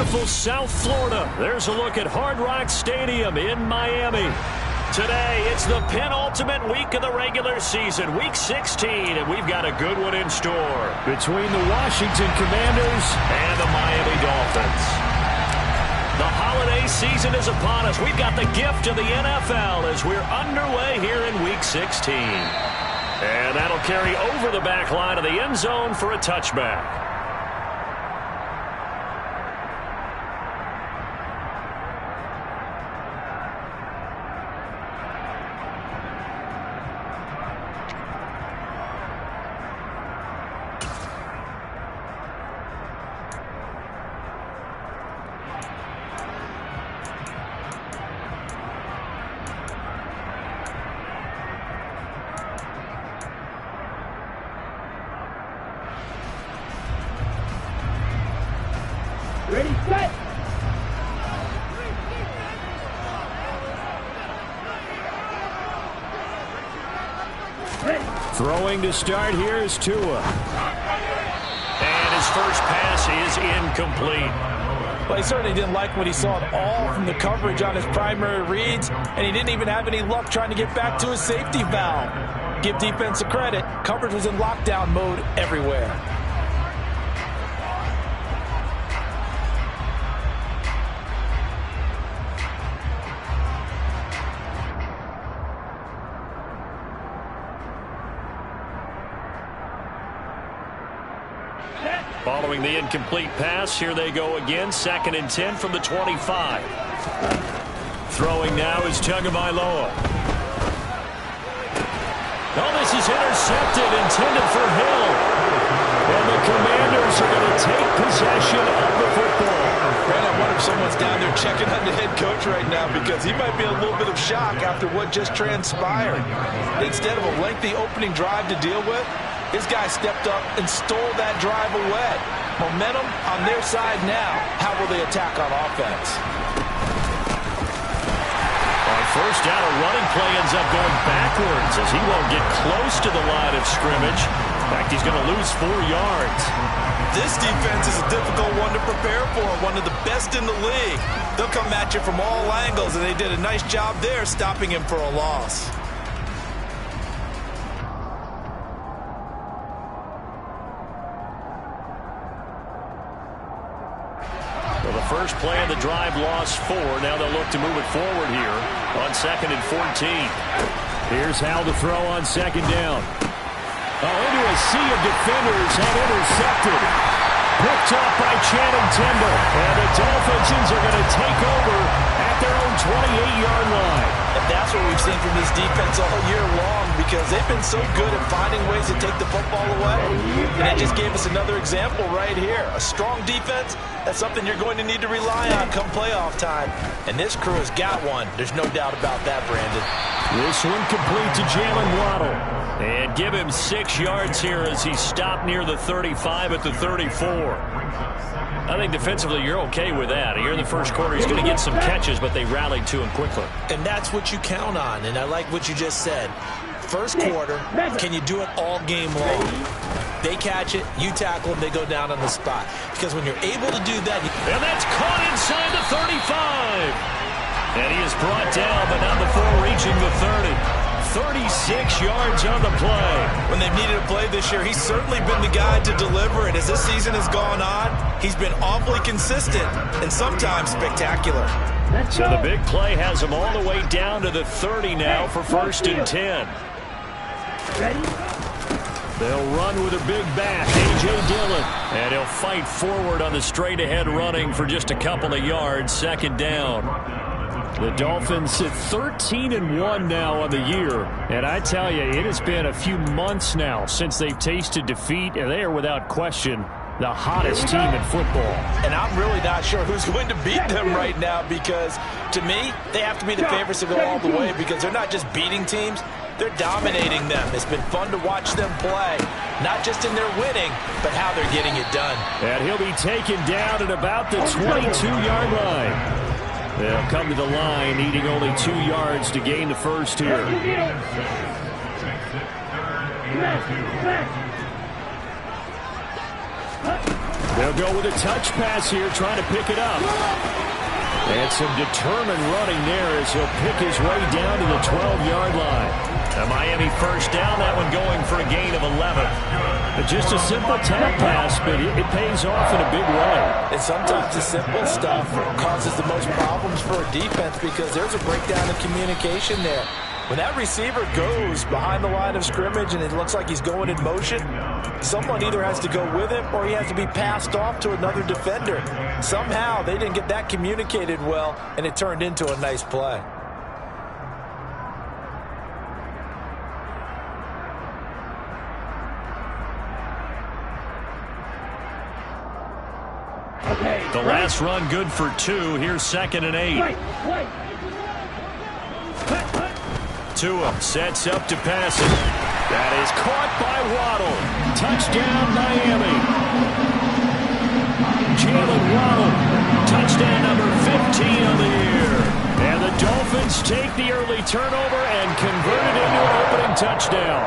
beautiful South Florida. There's a look at Hard Rock Stadium in Miami. Today, it's the penultimate week of the regular season, Week 16, and we've got a good one in store between the Washington Commanders and the Miami Dolphins. The holiday season is upon us. We've got the gift of the NFL as we're underway here in Week 16. And that'll carry over the back line of the end zone for a touchback. Ready, set. Throwing to start here is Tua. And his first pass is incomplete. Well, he certainly didn't like what he saw at all from the coverage on his primary reads, and he didn't even have any luck trying to get back to his safety valve. Give defense a credit. Coverage was in lockdown mode everywhere. Following the incomplete pass, here they go again. 2nd and 10 from the 25. Throwing now is Tagovailoa. Oh, this is intercepted, intended for Hill. And the Commanders are going to take possession of the football. Man, I wonder if someone's down there checking on the head coach right now because he might be in a little bit of shock after what just transpired. Instead of a lengthy opening drive to deal with, his guy stepped up and stole that drive away. Momentum on their side now. How will they attack on offense? On first down, a running play ends up going backwards as he won't get close to the line of scrimmage. In fact, he's going to lose 4 yards. This defense is a difficult one to prepare for, one of the best in the league. They'll come at you from all angles, and they did a nice job there stopping him for a loss. Well, the first play of the drive lost 4. Now they'll look to move it forward here on 2nd and 14. Here's Hal to throw on 2nd down. Into a sea of defenders and intercepted. Picked off by Channing Tindall. And the Dolphins are going to take over at their own 28-yard line. And that's what we've seen from this defense all year long because they've been so good at finding ways to take the football away. And it just gave us another example right here. A strong defense, that's something you're going to need to rely on come playoff time. And this crew has got one. There's no doubt about that, Brandon. This one complete to Jalen Waddle. And give him 6 yards here as he stopped near the 35 at the 34. I think defensively you're okay with that. Here in the first quarter he's going to get some catches, but they rallied to him quickly. And that's what you count on, and I like what you just said. First quarter, can you do it all game long? They catch it, you tackle them, they go down on the spot. Because when you're able to do that... And that's caught inside the 35. And he is brought down, but not before reaching the 30. 36 yards on the play. When they've needed a play this year, he's certainly been the guy to deliver. And as this season has gone on, he's been awfully consistent and sometimes spectacular. So the big play has him all the way down to the 30 now for 1st and 10. They'll run with a big back, A.J. Dillon. And he'll fight forward on the straight-ahead running for just a couple of yards. 2nd down. The Dolphins sit 13-1 now on the year. And I tell you, it has been a few months now since they've tasted defeat, and they are without question the hottest team in football. And I'm really not sure who's going to beat them right now because, to me, they have to be the favorites to go all the way because they're not just beating teams, they're dominating them. It's been fun to watch them play, not just in their winning, but how they're getting it done. And he'll be taken down at about the 22-yard line. They'll come to the line, needing only 2 yards to gain the first here. They'll go with a touch pass here, trying to pick it up. And some determined running there as he'll pick his way down to the 12-yard line. A Miami first down, that one going for a gain of 11. Just a simple tap pass, but it pays off in a big way. And sometimes the simple stuff causes the most problems for a defense because there's a breakdown in communication there. When that receiver goes behind the line of scrimmage and it looks like he's going in motion, someone either has to go with him or he has to be passed off to another defender. Somehow they didn't get that communicated well, and it turned into a nice play. The last run good for 2. Here's 2nd and 8. Tua sets up to pass it. That is caught by Waddle. Touchdown, Miami. Jalen Waddle. Touchdown number 15 on the year. And the Dolphins take the early turnover and convert it into an opening touchdown.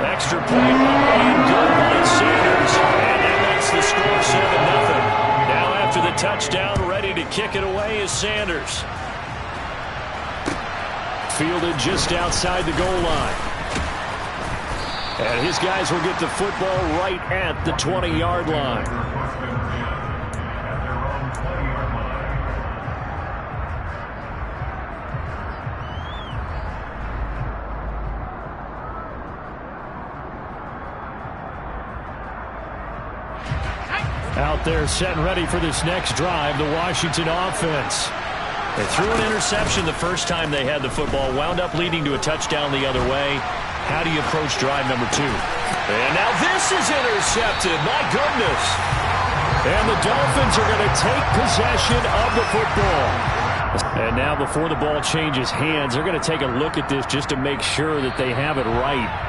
Extra point and good by Sanders. And that makes the score 7-0. Now after the touchdown, ready to kick it away is Sanders. Fielded just outside the goal line. And his guys will get the football right at the 20-yard line. Out there set and ready for this next drive, the Washington offense. They threw an interception the first time they had the football, wound up leading to a touchdown the other way. How do you approach drive number 2? And now this is intercepted. My goodness. And the Dolphins are going to take possession of the football. And now before the ball changes hands, they're going to take a look at this just to make sure that they have it right.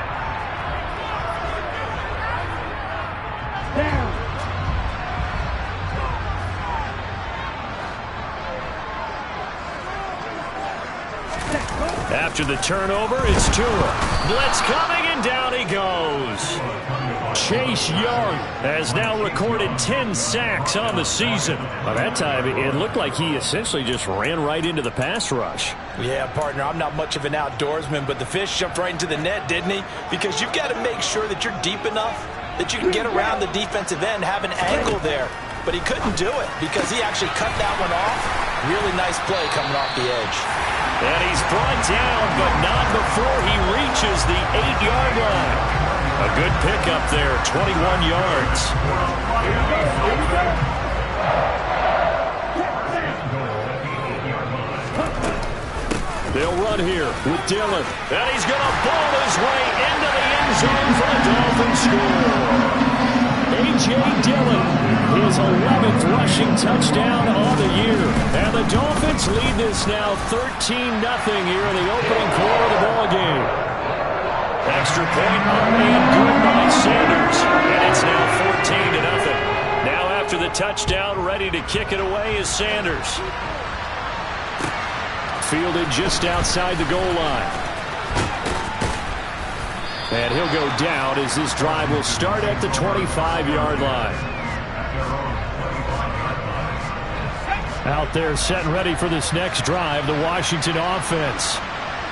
After the turnover, it's Tua. Blitz coming, and down he goes. Chase Young has now recorded 10 sacks on the season. By that time, it looked like he essentially just ran right into the pass rush. Yeah, partner, I'm not much of an outdoorsman, but the fish jumped right into the net, didn't he? Because you've got to make sure that you're deep enough that you can get around the defensive end, have an angle there. But he couldn't do it because he actually cut that one off. Really nice play coming off the edge. And he's brought down, but not before he reaches the 8-yard line. A good pickup there, 21 yards. They'll run here with Dillon. And he's going to ball his way into the end zone for the Dolphins score. A.J. Dillon, his 11th rushing touchdown on the year. And the Dolphins lead this now 13-0 here in the opening quarter of the ballgame. Extra point and good by Sanders. And it's now 14-0. Now after the touchdown, ready to kick it away is Sanders. Fielded just outside the goal line. And he'll go down as this drive will start at the 25-yard line. Out there set and ready for this next drive, the Washington offense.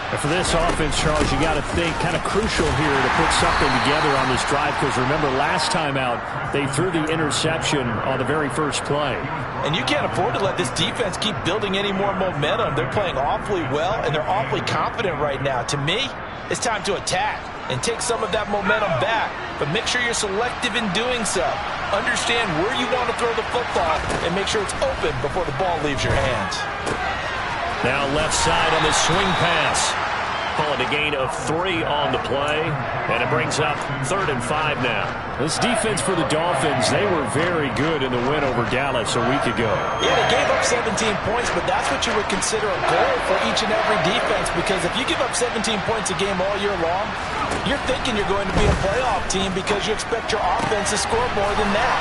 And for this offense, Charles, you got to think kind of crucial here to put something together on this drive because remember last time out they threw the interception on the very first play. And you can't afford to let this defense keep building any more momentum. They're playing awfully well and they're awfully confident right now. To me, it's time to attack and take some of that momentum back, but make sure you're selective in doing so. Understand where you want to throw the football and make sure it's open before the ball leaves your hands. Now left side on the swing pass. Call it a gain of 3 on the play, and it brings up 3rd and 5 now. This defense for the Dolphins, they were very good in the win over Dallas a week ago. Yeah, they gave up 17 points, but that's what you would consider a goal for each and every defense, because if you give up 17 points a game all year long, you're thinking you're going to be a playoff team because you expect your offense to score more than that.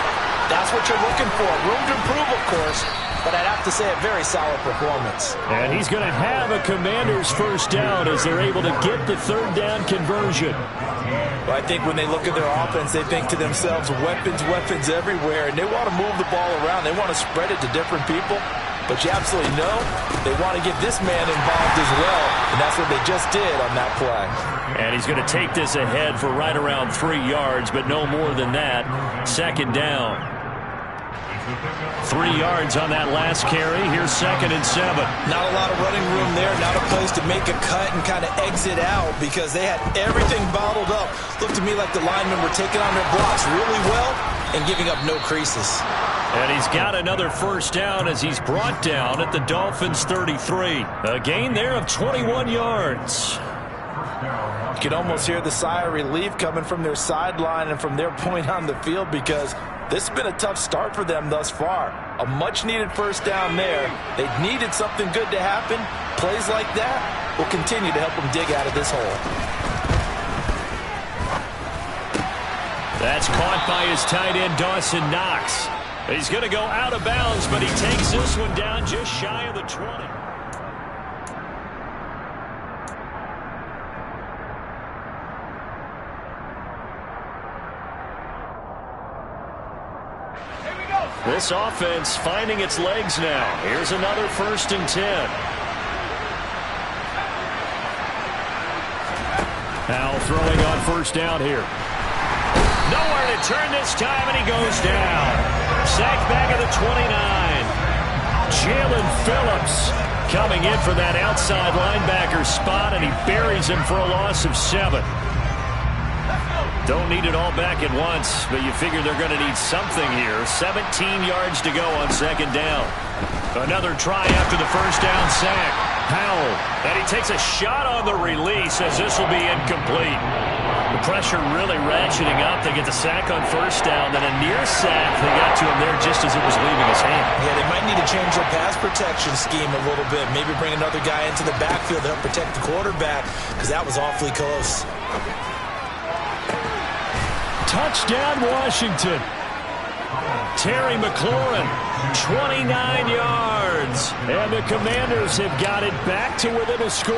That's what you're looking for. Room to improve, of course, but I'd have to say a very solid performance. And he's going to have a Commander's first down as they're able to get the 3rd down conversion. Well, I think when they look at their offense, they think to themselves, weapons, weapons everywhere, and they want to move the ball around. They want to spread it to different people. But you absolutely know they want to get this man involved as well, and that's what they just did on that play. And he's going to take this ahead for right around 3 yards, but no more than that. Second down. 3 yards on that last carry. Here's 2nd and 7. Not a lot of running room there. Not a place to make a cut and kind of exit out because they had everything bottled up. Looked to me like the linemen were taking on their blocks really well and giving up no creases. And he's got another first down as he's brought down at the Dolphins' 33. A gain there of 21 yards. You can almost hear the sigh of relief coming from their sideline and from their point on the field because this has been a tough start for them thus far. A much-needed first down there. They needed something good to happen. Plays like that will continue to help them dig out of this hole. That's caught by his tight end, Dawson Knox. He's going to go out of bounds, but he takes this one down just shy of the 20. This offense finding its legs now. Here's another 1st and 10. Now throwing on first down here. Nowhere to turn this time, and he goes down. Sacked back at the 29. Jalen Phillips coming in for that outside linebacker spot, and he buries him for a loss of 7. Don't need it all back at once, but you figure they're going to need something here. 17 yards to go on 2nd down. Another try after the first down sack. Powell, and he takes a shot on the release as this will be incomplete. The pressure really ratcheting up. They get the sack on first down, then a near sack. They got to him there just as it was leaving his hand. Yeah, they might need to change their pass protection scheme a little bit. Maybe bring another guy into the backfield to help protect the quarterback because that was awfully close. Touchdown, Washington. Terry McLaurin, 29 yards. And the Commanders have got it back to within a score.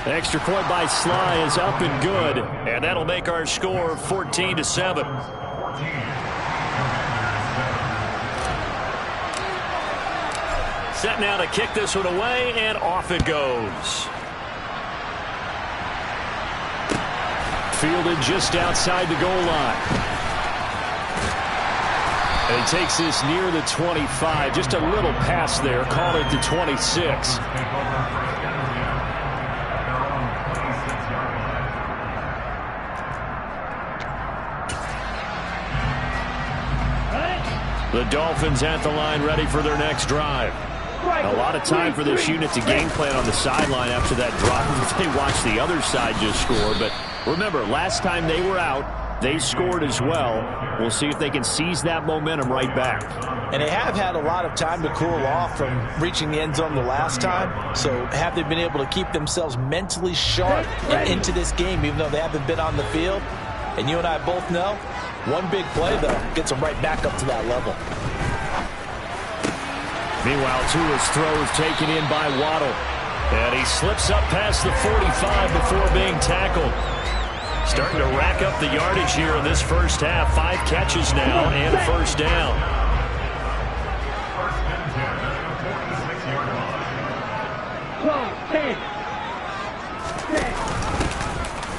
The extra point by Sly is up and good. And that'll make our score 14-7. Set now to kick this one away, and off it goes. Fielded just outside the goal line. And he takes this near the 25. Just a little pass there. Call it the 26. The Dolphins at the line ready for their next drive. A lot of time for this unit to game plan on the sideline after that drop. They watch the other side just score. But remember, last time they were out, they scored as well. We'll see if they can seize that momentum right back. And they have had a lot of time to cool off from reaching the end zone the last time. So have they been able to keep themselves mentally sharp and into this game, even though they haven't been on the field? And you and I both know, one big play, though, gets them right back up to that level. Meanwhile, Tua's throw is taken in by Waddle. And he slips up past the 45 before being tackled. Starting to rack up the yardage here in this first half. 5 catches now and a first down.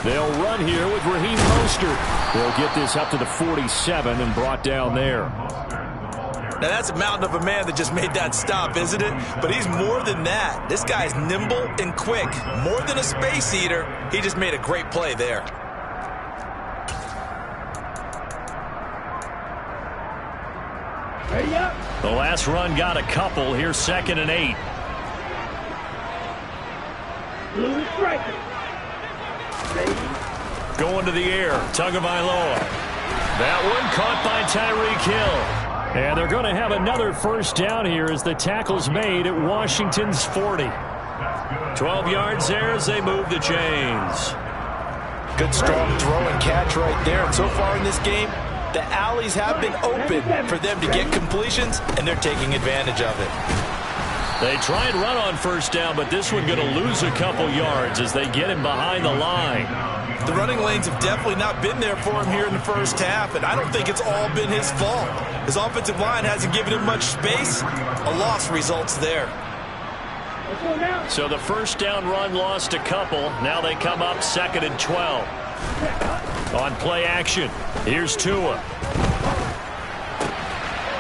They'll run here with Raheem Mostert. They'll get this up to the 47 and brought down there. Now, that's a mountain of a man that just made that stop, isn't it? But he's more than that. This guy's nimble and quick. More than a space eater. He just made a great play there. The last run got a couple. Here's 2nd and 8. Going to the air. Tagovailoa. That one caught by Tyreek Hill. And they're going to have another first down here as the tackle's made at Washington's 40. 12 yards there as they move the chains. Good strong throw and catch right there. And so far in this game, the alleys have been open for them to get completions, and they're taking advantage of it. They try and run on first down, but this one going to lose a couple yards as they get him behind the line. The running lanes have definitely not been there for him here in the first half, and I don't think it's all been his fault. His offensive line hasn't given him much space. A loss results there. So the first down run lost a couple. Now they come up 2nd and 12. On play action, here's Tua.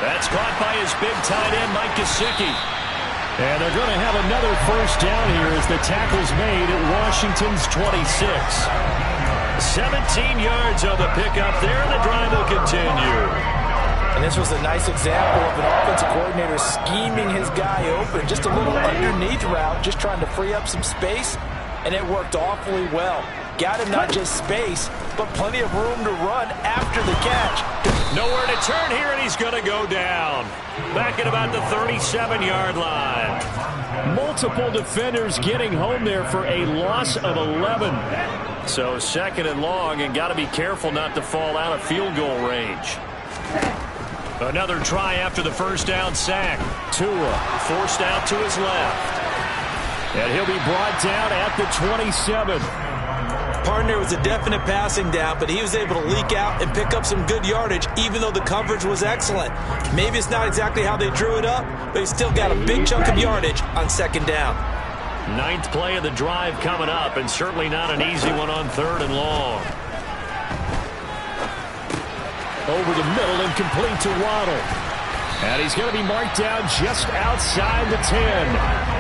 That's caught by his big tight end, Mike Gesicki. And they're going to have another first down here as the tackle's made at Washington's 26. 17 yards on the pickup there, and the drive will continue. And this was a nice example of an offensive coordinator scheming his guy open. Just a little underneath route, just trying to free up some space, and it worked awfully well. Got him not just space, but plenty of room to run after the catch. Nowhere to turn here, and he's going to go down. Back at about the 37-yard line. Multiple defenders getting home there for a loss of 11. So 2nd and long, and got to be careful not to fall out of field goal range. Another try after the first down sack. Tua forced out to his left. And he'll be brought down at the 27. Partner was a definite passing down, but he was able to leak out and pick up some good yardage, even though the coverage was excellent. Maybe it's not exactly how they drew it up, but he still got a big chunk of yardage on 2nd down. 9th play of the drive coming up, and certainly not an easy one on 3rd and long. Over the middle and complete to Waddle. And he's going to be marked down just outside the 10.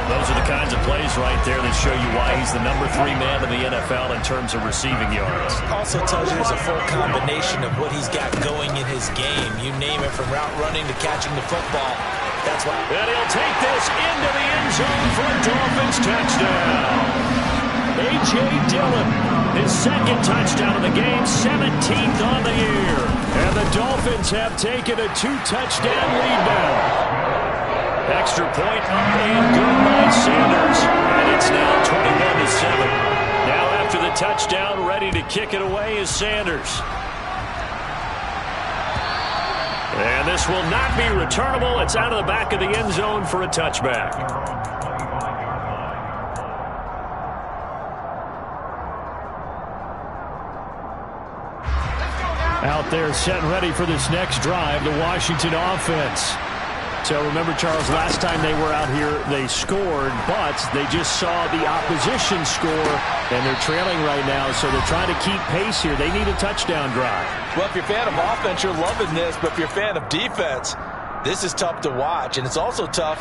Those are the kinds of plays right there that show you why he's the number 3 man in the NFL in terms of receiving yards. Also tells you there's a full combination of what he's got going in his game. You name it, from route running to catching the football. That's why. And he'll take this into the end zone for a Dolphins touchdown. A.J. Dillon, his 2nd touchdown of the game, 17th on the year. And the Dolphins have taken a 2-touchdown lead now. Extra point up and good by Sanders. And it's now 21-7. Now after the touchdown, ready to kick it away is Sanders. And this will not be returnable. It's out of the back of the end zone for a touchback. Out there set and ready for this next drive, the Washington offense. So remember, Charles, last time they were out here, they scored, but they just saw the opposition score, and they're trailing right now, so they're trying to keep pace here. They need a touchdown drive. Well, if you're a fan of offense, you're loving this, but if you're a fan of defense, this is tough to watch, and it's also tough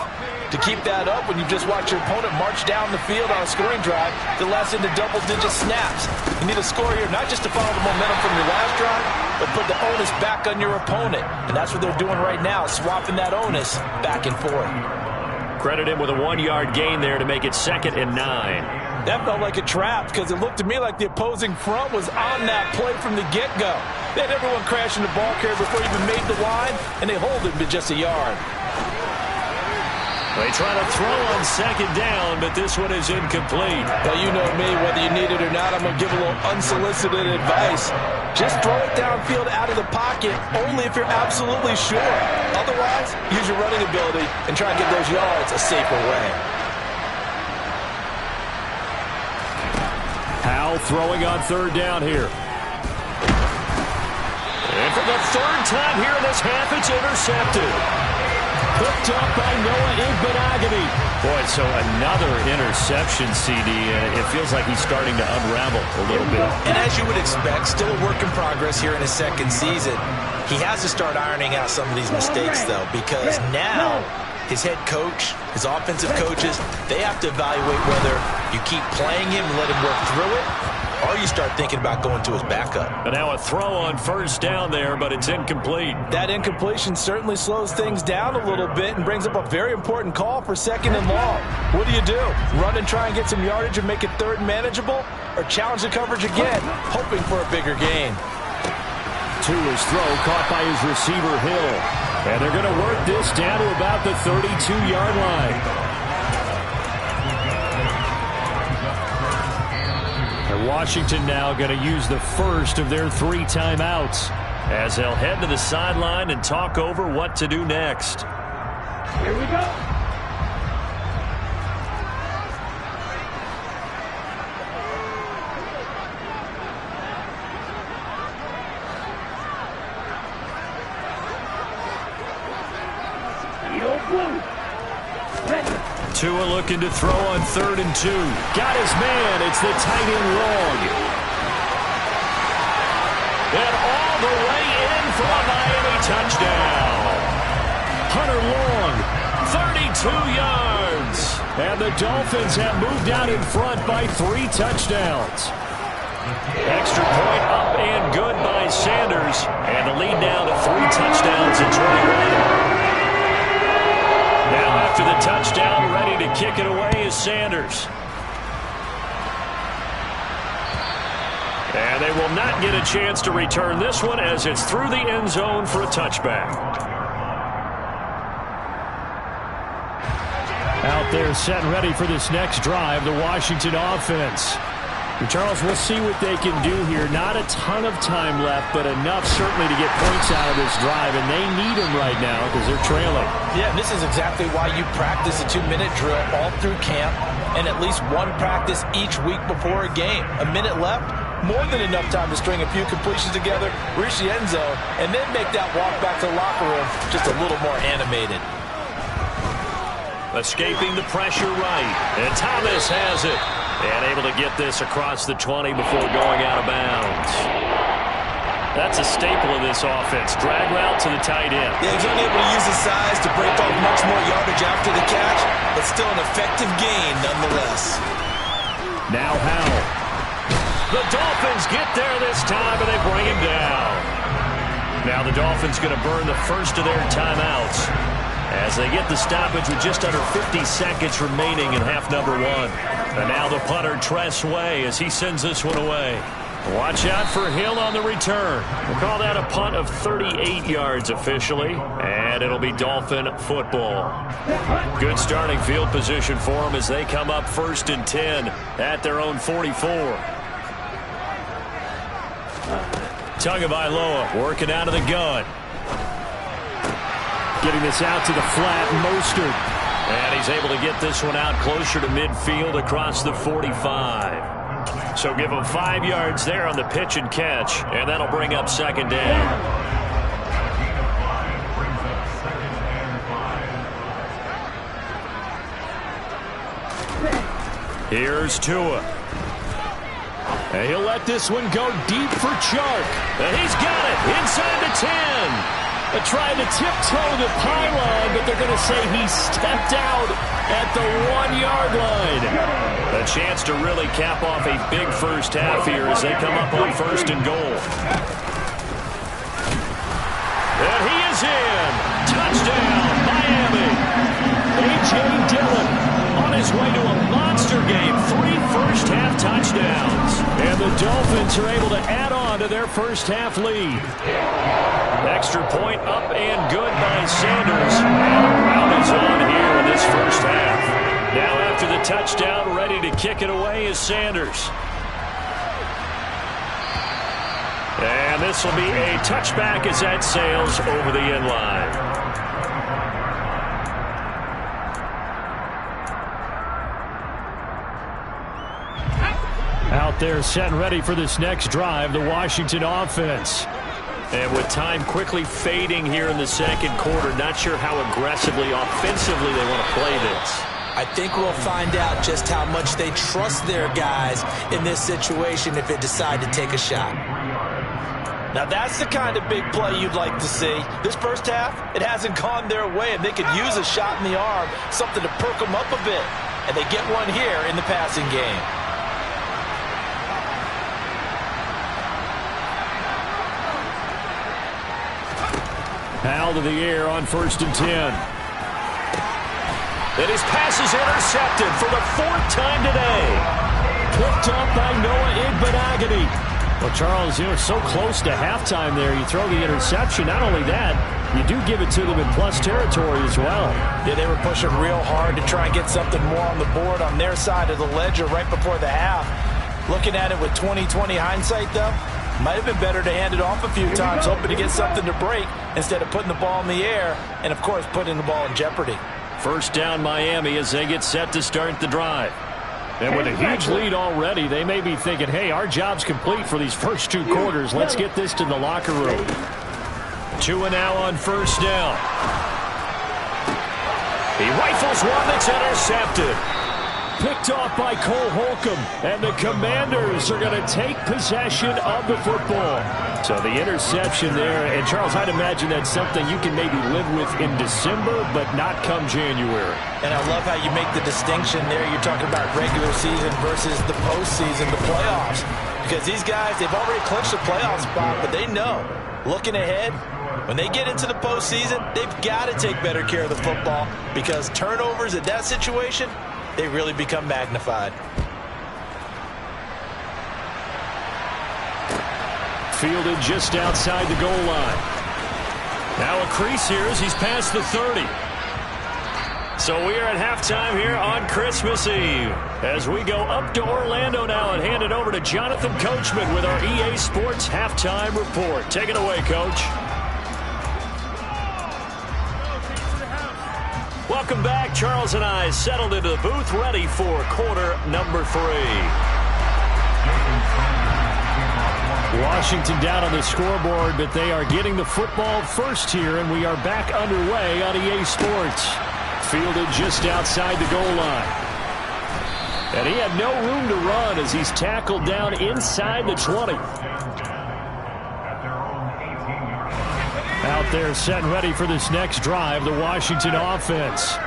to keep that up when you just watch your opponent march down the field on a scoring drive to last into double-digit snaps. You need a score here, not just to follow the momentum from your last drive, but put the onus back on your opponent. And that's what they're doing right now, swapping that onus back and forth. Credit him with a 1-yard gain there to make it 2nd and 9. That felt like a trap because it looked to me like the opposing front was on that play from the get-go. They had everyone crashing the ball carrier before he even made the line, and they hold him to just a yard. They try to throw on 2nd down, but this one is incomplete. Well, you know me, whether you need it or not, I'm going to give a little unsolicited advice. Just throw it downfield out of the pocket, only if you're absolutely sure. Otherwise, use your running ability and try and get those yards a safer way. Powell throwing on 3rd down here. And for the 3rd time here in this half, it's intercepted. Picked up by Noah Igbenogany. Boy, so another interception, CD, and it feels like he's starting to unravel a little bit. And as you would expect, still a work in progress here in his 2nd season. He has to start ironing out some of these mistakes, though, because now his head coach, his offensive coaches, they have to evaluate whether you keep playing him and let him work through it, or you start thinking about going to his backup. And now a throw on 1st down there, but it's incomplete. That incompletion certainly slows things down a little bit and brings up a very important call for 2nd and long. What do? Run and try and get some yardage and make it 3rd and manageable? Or challenge the coverage again, hoping for a bigger gain? To his throw, caught by his receiver, Hill. And they're going to work this down to about the 32-yard line. And Washington now going to use the first of their 3 timeouts as they'll head to the sideline and talk over what to do next. Here we go. Tua looking to throw on 3rd and 2. Got his man. It's the tight end Long. And all the way in for a Miami touchdown. Hunter Long, 32 yards. And the Dolphins have moved out in front by 3 touchdowns. Extra point up and good by Sanders. And the lead now to 3 touchdowns and 21. Now after the touchdown, ready to kick it away is Sanders. And they will not get a chance to return this one as it's through the end zone for a touchback. Out there set and ready for this next drive, the Washington offense. Charles, we'll see what they can do here. Not a ton of time left, but enough certainly to get points out of this drive, and they need them right now because they're trailing. Yeah, and this is exactly why you practice a 2-minute drill all through camp and at least one practice each week before a game. A minute left, more than enough time to string a few completions together, reach the end zone, and then make that walk back to the locker room just a little more animated. Escaping the pressure right, and Thomas has it. And able to get this across the 20 before going out of bounds. That's a staple of this offense. Drag route to the tight end. Yeah, he's unable to use his size to break off much more yardage after the catch, but still an effective gain nonetheless. Now Howell. The Dolphins get there this time, and they bring him down. Now the Dolphins going to burn the first of their timeouts as they get the stoppage with just under 50 seconds remaining in half number 1. And now the punter, Tress Way, as he sends this one away. Watch out for Hill on the return. We'll call that a punt of 38 yards officially, and it'll be Dolphin football. Good starting field position for them as they come up 1st and 10 at their own 44. Tagovailoa working out of the gun. Getting this out to the flat, Mostert. And he's able to get this one out closer to midfield across the 45. So give him 5 yards there on the pitch and catch, and that'll bring up 2nd down. Here's Tua. And he'll let this one go deep for Chark. And he's got it inside the 10. Tried to tiptoe the pylon, but they're going to say he stepped out at the 1-yard line. A chance to really cap off a big first half here as they come up on 1st and goal. And he is in. Touchdown, Miami. A.J. Dillon on his way to a monster game. 3 first-half touchdowns. And the Dolphins are able to add on to their first-half lead. Extra point up and good by Sanders. And a round is on here in this first half. Now after the touchdown, ready to kick it away is Sanders. And this will be a touchback as that sails over the end line. Out there set and ready for this next drive, the Washington offense. And with time quickly fading here in the 2nd quarter, not sure how aggressively, offensively they want to play this. I think we'll find out just how much they trust their guys in this situation if they decide to take a shot. Now that's the kind of big play you'd like to see. This first half, it hasn't gone their way, and they could use a shot in the arm, something to perk them up a bit. And they get one here in the passing game. Howell to the air on 1st and 10. And his pass is intercepted for the 4th time today. Picked up by Noah Igbenogany. Well, Charles, so close to halftime there. You throw the interception. Not only that, you do give it to them in plus territory as well. Yeah, they were pushing real hard to try and get something more on the board on their side of the ledger right before the half. Looking at it with 20/20 hindsight, though, might have been better to hand it off a few times, hoping to get something to break instead of putting the ball in the air and, of course, putting the ball in jeopardy. 1st down Miami as they get set to start the drive. And with a huge lead already, they may be thinking, hey, our job's complete for these first 2 quarters. Let's get this to the locker room. Tua now on 1st down. He rifles one that's intercepted. Picked off by Cole Holcomb, and the Commanders are going to take possession of the football. So the interception there, and Charles, I'd imagine that's something you can maybe live with in December, but not come January. And I love how you make the distinction there. You're talking about regular season versus the postseason, the playoffs. Because these guys, they've already clinched the playoff spot, but they know, looking ahead, when they get into the postseason, they've got to take better care of the football because turnovers in that situation, they really become magnified. Fielded just outside the goal line. Now a crease here as he's past the 30. So we are at halftime here on Christmas Eve. As we go up to Orlando now and hand it over to Jonathan Coachman with our EA Sports Halftime Report. Take it away, Coach. Welcome back. Charles and I settled into the booth ready for quarter number 3. Washington down on the scoreboard, but they are getting the football first here, and we are back underway on EA Sports. Fielded just outside the goal line. And he had no room to run as he's tackled down inside the 20. Out there set and ready for this next drive, the Washington offense.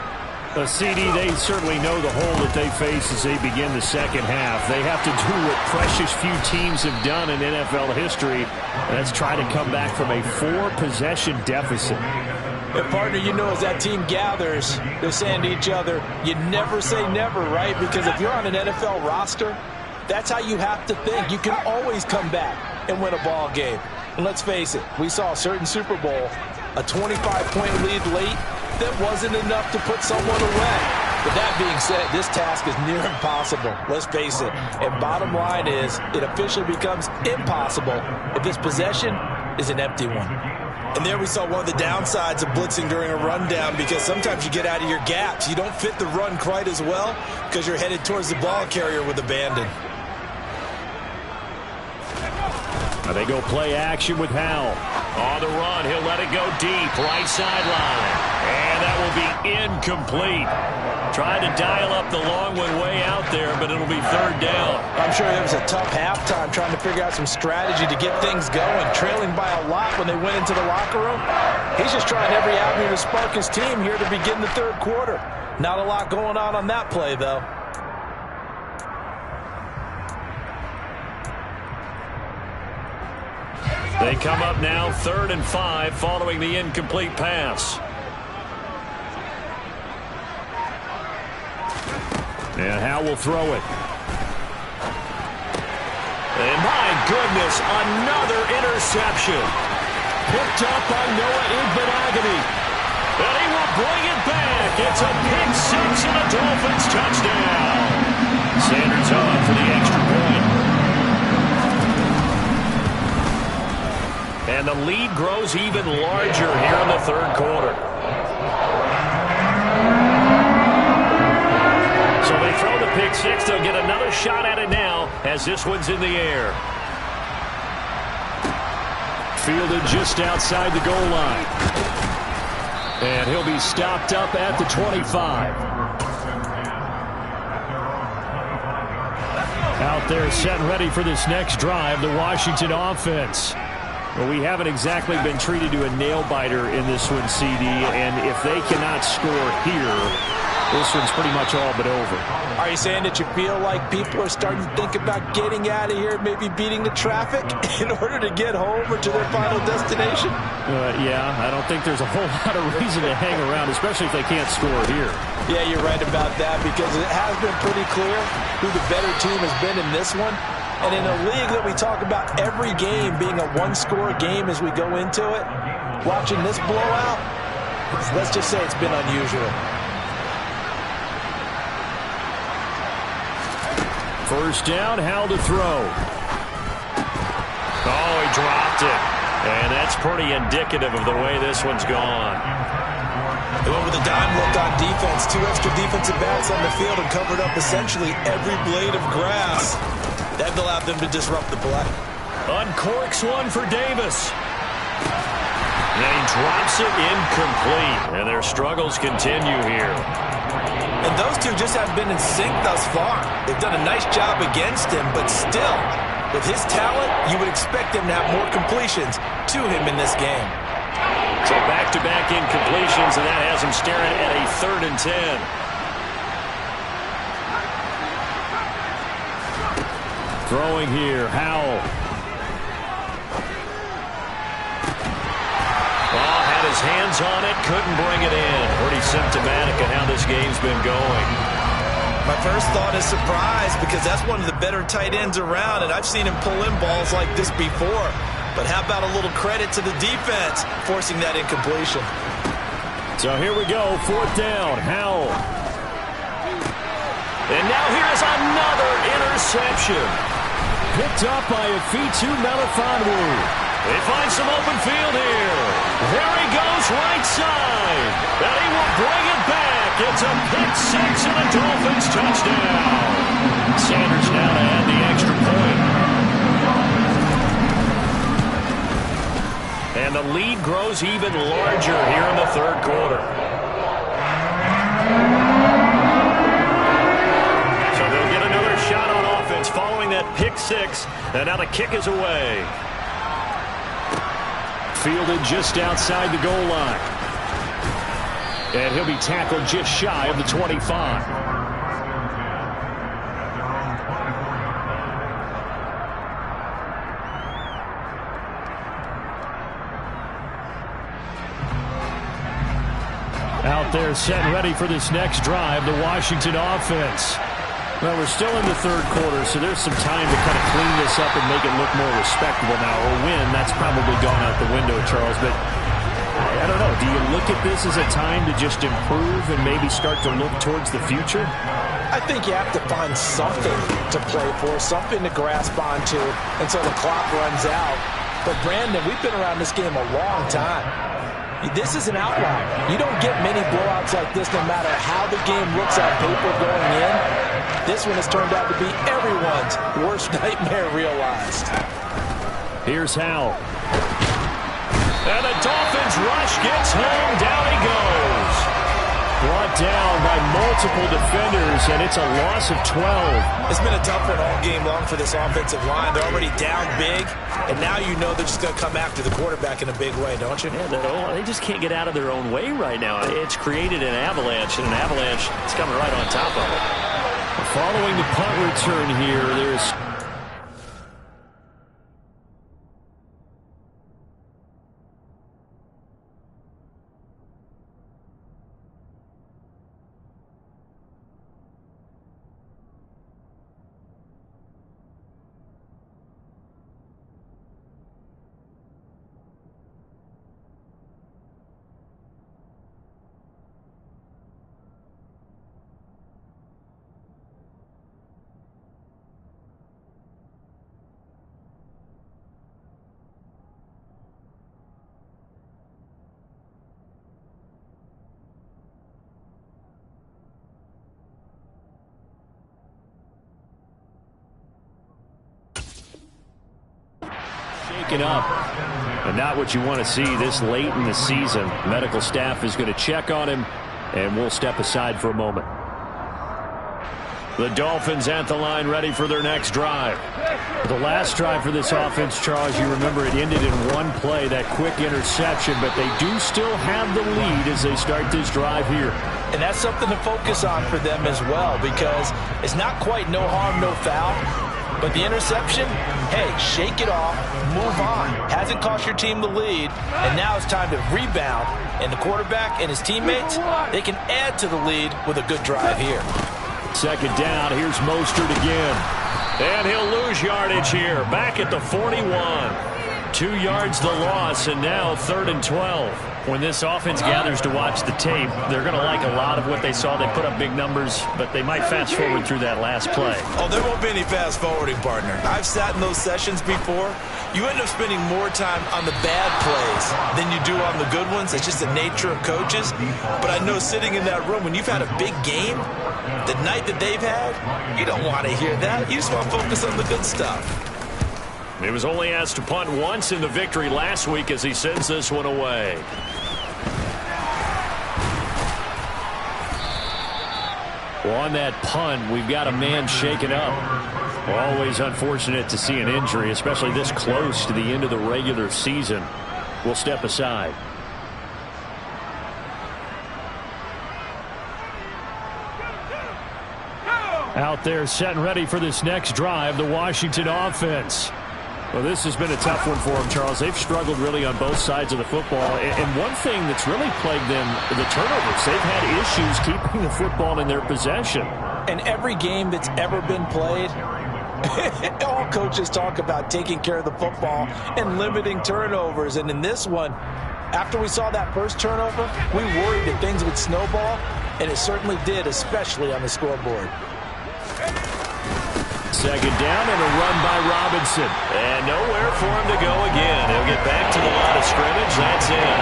A CD, they certainly know the hole that they face as they begin the second half. They have to do what precious few teams have done in NFL history, and that's try to come back from a 4-possession deficit. And partner, you know, as that team gathers, they're saying to each other, you never say never, right? Because if you're on an NFL roster, that's how you have to think. You can always come back and win a ball game. And let's face it, we saw a certain Super Bowl, a 25-point lead late, that wasn't enough to put someone away. But that being said, this task is near impossible. Let's face it. And bottom line is, it officially becomes impossible if this possession is an empty one. And there we saw one of the downsides of blitzing during a rundown, because sometimes you get out of your gaps. You don't fit the run quite as well because you're headed towards the ball carrier with abandon. They go play action with Howell. On the run, he'll let it go deep, right sideline. And that will be incomplete. Trying to dial up the long one way out there, but it'll be third down. I'm sure it was a tough halftime trying to figure out some strategy to get things going, trailing by a lot when they went into the locker room. He's just trying every avenue to spark his team here to begin the third quarter. Not a lot going on that play, though. They come up now 3rd and 5 following the incomplete pass. And Howell will throw it. And my goodness, another interception. Picked up by Noah Igbenogany. And he will bring it back. It's a pick 6 and a Dolphins touchdown. Sanders on for the extra point. And the lead grows even larger here in the third quarter. So they throw the pick 6. They'll get another shot at it now as this one's in the air. Fielded just outside the goal line. And he'll be stopped up at the 25. Out there set and ready for this next drive, the Washington offense. Well, we haven't exactly been treated to a nail-biter in this one, CD, and if they cannot score here, this one's pretty much all but over. Are you saying that you feel like people are starting to think about getting out of here, maybe beating the traffic in order to get home or to their final destination? Yeah, I don't think there's a whole lot of reason to hang around, especially if they can't score here. Yeah, you're right about that, because it has been pretty clear who the better team has been in this one. And in a league that we talk about every game being a one-score game as we go into it, watching this blowout, let's just say it's been unusual. First down, Howell to throw. Oh, he dropped it. And that's pretty indicative of the way this one's gone. They went with a dime look on defense, 2 extra defensive backs on the field and covered up essentially every blade of grass. That allowed them to disrupt the play. Uncorks one for Davis. And he drops it incomplete, and their struggles continue here. And those two just haven't been in sync thus far. They've done a nice job against him, but still, with his talent, you would expect him to have more completions to him in this game. So back-to-back incompletions, and that has him staring at a 3rd and 10. Throwing here, Howell. Oh, had his hands on it, couldn't bring it in. Pretty symptomatic of how this game's been going. My first thought is surprise, because that's one of the better tight ends around, and I've seen him pull in balls like this before. But how about a little credit to the defense forcing that incompletion? So here we go, 4th down, Howell. And now here's another interception. Picked up by Afitu Melifonwu. They find some open field here. There he goes, right side. And he will bring it back. It's a pick 6 and a Dolphins touchdown. Sanders now to add the extra point. And the lead grows even larger here in the 3rd quarter. So they'll get another shot on offense following that pick 6. And now the kick is away. Fielded just outside the goal line. And he'll be tackled just shy of the 25. Out there set and ready for this next drive, the Washington offense. Well, we're still in the 3rd quarter, so there's some time to kind of clean this up and make it look more respectable now. Or win, that's probably gone out the window, Charles. But I don't know. Do you look at this as a time to just improve and maybe start to look towards the future? I think you have to find something to play for, something to grasp onto until the clock runs out. But, Brandon, we've been around this game a long time. This is an outlier. You don't get many blowouts like this no matter how the game looks on paper going in. This one has turned out to be everyone's worst nightmare realized. Here's Howell. And the Dolphins rush gets home. Down he goes. Brought down by multiple defenders, and it's a loss of 12. It's been a tough one all game long for this offensive line. They're already down big, and now you know they're just going to come after the quarterback in a big way, don't you? Yeah, they just can't get out of their own way right now. It's created an avalanche, and an avalanche is coming right on top of it. Following the punt return here, there's... shaken up, and not what you want to see this late in the season. Medical staff is going to check on him, and we'll step aside for a moment. The Dolphins at the line, ready for their next drive. The last drive for this offense, Charles, you remember it ended in one play, that quick interception, but they do still have the lead as they start this drive here. And that's something to focus on for them as well, because it's not quite no harm, no foul. But the interception, hey, shake it off, move on. Hasn't cost your team the lead, and now it's time to rebound. And the quarterback and his teammates, they can add to the lead with a good drive here. Second down, here's Mostert again. And he'll lose yardage here, back at the 41. 2 yards the loss, and now 3rd and 12. When this offense gathers to watch the tape, they're going to like a lot of what they saw. They put up big numbers, but they might fast forward through that last play. Oh, there won't be any fast forwarding, partner. I've sat in those sessions before. You end up spending more time on the bad plays than you do on the good ones. It's just the nature of coaches. But I know sitting in that room, when you've had a big game, the night that they've had, you don't want to hear that. You just want to focus on the good stuff. He was only asked to punt once in the victory last week as he sends this one away. Well, on that punt, we've got a man shaken up. Always unfortunate to see an injury, especially this close to the end of the regular season. We'll step aside. Out there set and ready for this next drive, the Washington offense. Well, this has been a tough one for them, Charles. They've struggled really on both sides of the football. And one thing that's really plagued them, the turnovers. They've had issues keeping the football in their possession. And every game that's ever been played, all coaches talk about taking care of the football and limiting turnovers. And in this one, after we saw that first turnover, we worried that things would snowball, and it certainly did, especially on the scoreboard. Second down and a run by Robinson. And nowhere for him to go again. He'll get back to the line of scrimmage. That's it.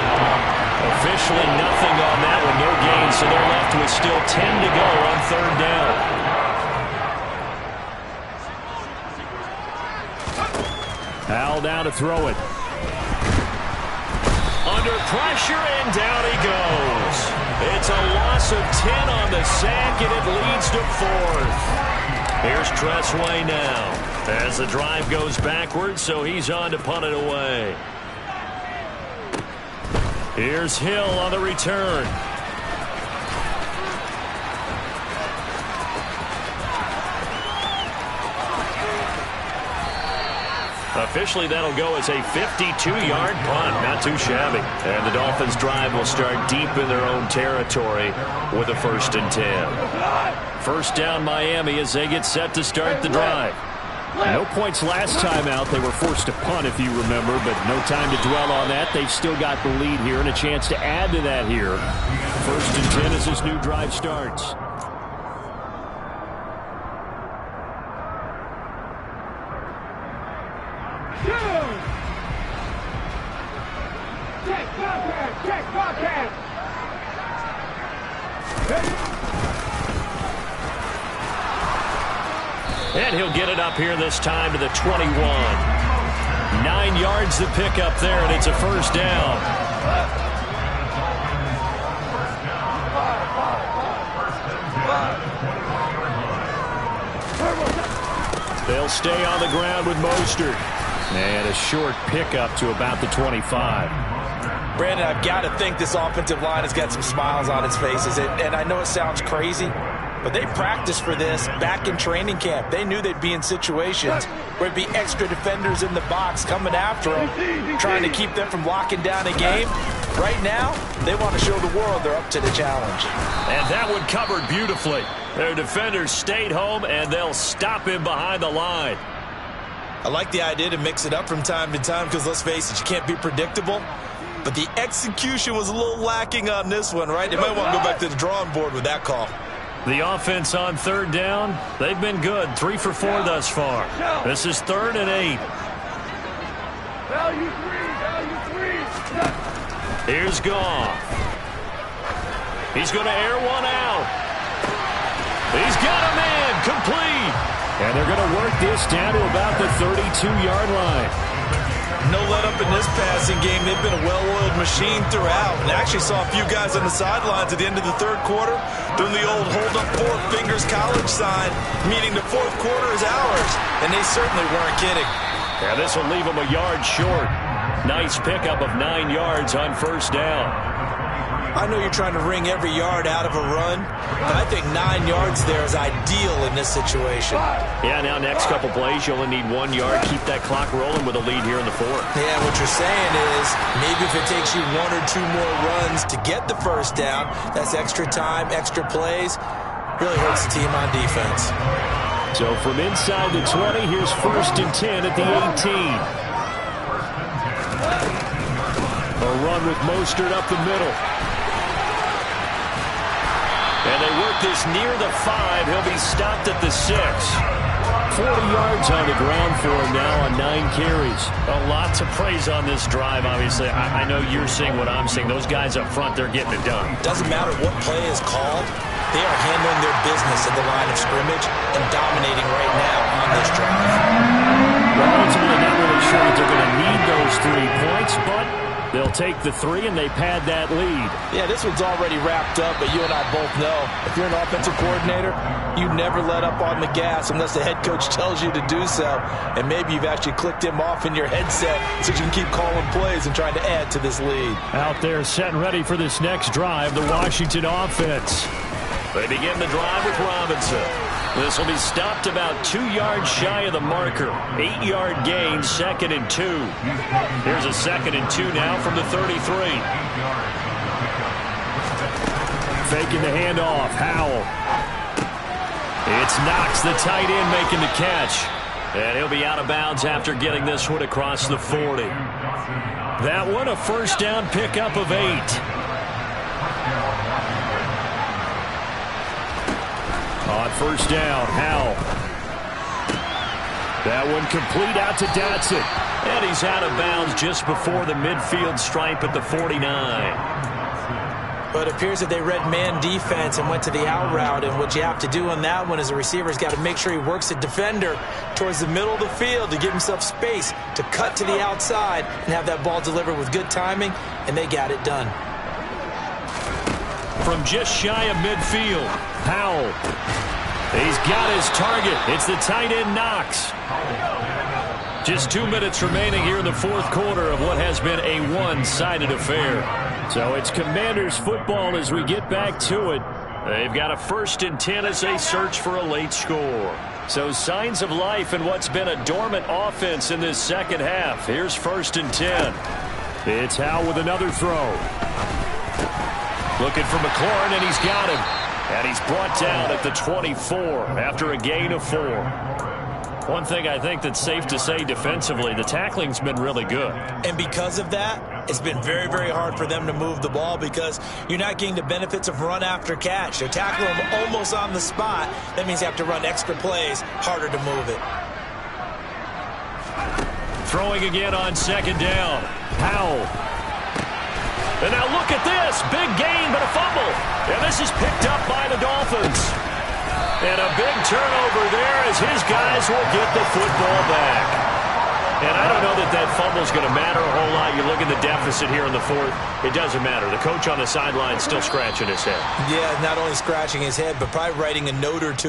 Officially nothing on that one. No gain, so they're left with still 10 to go on third down. Al now to throw it. Under pressure, and down he goes. It's a loss of 10 on the sack, and it leads to fourth. Here's Tressway now as the drive goes backwards, so he's on to punt it away. Here's Hill on the return. Officially, that'll go as a 52-yard punt. Not too shabby. And the Dolphins' drive will start deep in their own territory with a 1st and 10. First down, Miami, as they get set to start the drive. No points last time out. They were forced to punt, if you remember, but no time to dwell on that. They've still got the lead here and a chance to add to that here. 1st and 10 as this new drive starts. And he'll get it up here this time to the 21. 9 yards to pick up there, and it's a first down. They'll stay on the ground with Mostert. And a short pickup to about the 25. Brandon, I've got to think this offensive line has got some smiles on its faces. And I know it sounds crazy, but they practiced for this back in training camp. They knew they'd be in situations where there'd be extra defenders in the box coming after them, trying to keep them from locking down a game. Right now, they want to show the world they're up to the challenge. And that one covered beautifully. Their defenders stayed home, and they'll stop him behind the line. I like the idea to mix it up from time to time because, let's face it, you can't be predictable. But the execution was a little lacking on this one, right? They might want to go back to the drawing board with that call. The offense on third down, they've been good. 3 for 4 thus far. This is 3rd and 8. Value three. Here's Goff. He's going to air one out. He's got a man complete. And they're going to work this down to about the 32-yard line. No let up in this passing game. They've been a well-oiled machine throughout. And I actually saw a few guys on the sidelines at the end of the third quarter doing the old hold up 4 fingers college sign, meaning the fourth quarter is ours. And they certainly weren't kidding. Yeah, this will leave them a yard short. Nice pickup of 9 yards on first down. I know you're trying to wring every yard out of a run, but I think 9 yards there is ideal in this situation. Yeah, now next couple plays, you only need 1 yard. Keep that clock rolling with a lead here in the fourth. Yeah, what you're saying is maybe if it takes you 1 or 2 more runs to get the first down, that's extra time, extra plays. Really hurts the team on defense. So from inside the 20, here's 1st and 10 at the 18. A run with Mostert up the middle. And they work this near the 5. He'll be stopped at the 6. 40 yards on the ground for him now on 9 carries. A lot to praise on this drive, obviously. I know you're seeing what I'm seeing. Those guys up front, they're getting it done. Doesn't matter what play is called. They are handling their business at the line of scrimmage and dominating right now on this drive. Well, ultimately not really sure that they're going to need those 3 points, but they'll take the 3 and they pad that lead. Yeah, this one's already wrapped up, but you and I both know if you're an offensive coordinator, you never let up on the gas unless the head coach tells you to do so. And maybe you've actually clicked him off in your headset so you can keep calling plays and trying to add to this lead. Out there set and ready for this next drive, the Washington offense. They begin the drive with Robinson. This will be stopped about 2 yards shy of the marker. 8-yard gain, 2nd and 2. Here's a 2nd and 2 now from the 33. Faking the handoff, Howell. It's Knox, the tight end, making the catch. And he'll be out of bounds after getting this one across the 40. That one a first down pickup of 8. On first down, Howell. That one complete out to Dotson. And he's out of bounds just before the midfield stripe at the 49. But it appears that they read man defense and went to the out route. And what you have to do on that one is a receiver's got to make sure he works the defender towards the middle of the field to give himself space to cut to the outside and have that ball delivered with good timing, and they got it done. From just shy of midfield, Howell. He's got his target. It's the tight end, Knox. Just 2 minutes remaining here in the 4th quarter of what has been a one-sided affair. So it's Commanders football as we get back to it. They've got a 1st and 10 as they search for a late score. So signs of life in what's been a dormant offense in this second half. Here's 1st and 10. It's Howell with another throw. Looking for McLaurin, and he's got him. And he's brought down at the 24 after a gain of 4. One thing I think that's safe to say defensively, the tackling's been really good. And because of that, it's been very, very hard for them to move the ball because you're not getting the benefits of run after catch. They're tackling them almost on the spot. That means you have to run extra plays, harder to move it. Throwing again on 2nd down. Howell. And now look at this. Big gain, but a fumble. And this is picked up by the Dolphins. And a big turnover there as his guys will get the football back. And I don't know that that fumble's going to matter a whole lot. You look at the deficit here in the 4th. It doesn't matter. The coach on the sideline still scratching his head. Yeah, not only scratching his head, but probably writing a note or two